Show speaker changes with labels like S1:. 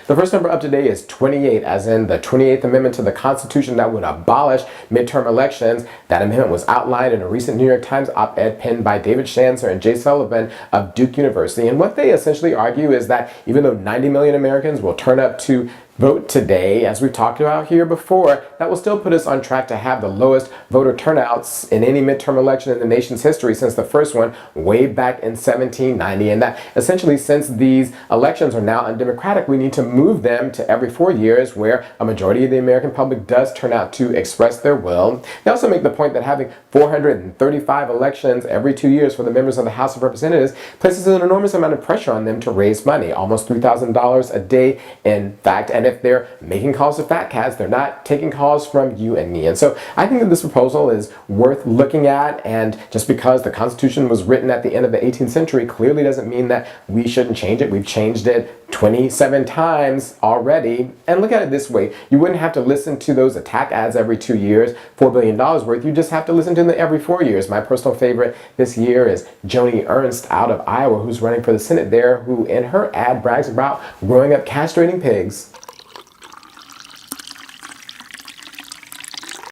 S1: The first number up today is 28, as in the 28th Amendment to the Constitution that would abolish midterm elections. That amendment was outlined in a recent New York Times op-ed penned by David Shanser and Jay Sullivan of Duke University. And what they essentially argue is that even though 90 million Americans will turn up to vote today, as we've talked about here before, that will still put us on track to have the lowest voter turnouts in any midterm election in the nation's history since the first one way back in 1790. And that essentially, since these elections are now undemocratic, we need to move them to every 4 years where a majority of the American public does turn out to express their will. They also make the point that having 435 elections every 2 years for the members of the House of Representatives places an enormous amount of pressure on them to raise money, almost $3,000 a day in fact. And if they're making calls to fat cats, they're not taking calls from you and me. And so I think that this proposal is worth looking at, and just because the Constitution was written at the end of the 18th century clearly doesn't mean that we shouldn't change it. We've changed it 27 times already. And look at it this way, you wouldn't have to listen to those attack ads every 2 years, $4 billion worth. You just have to listen to them every 4 years. My personal favorite this year is Joni Ernst out of Iowa, who's running for the Senate there, who in her ad brags about growing up castrating pigs.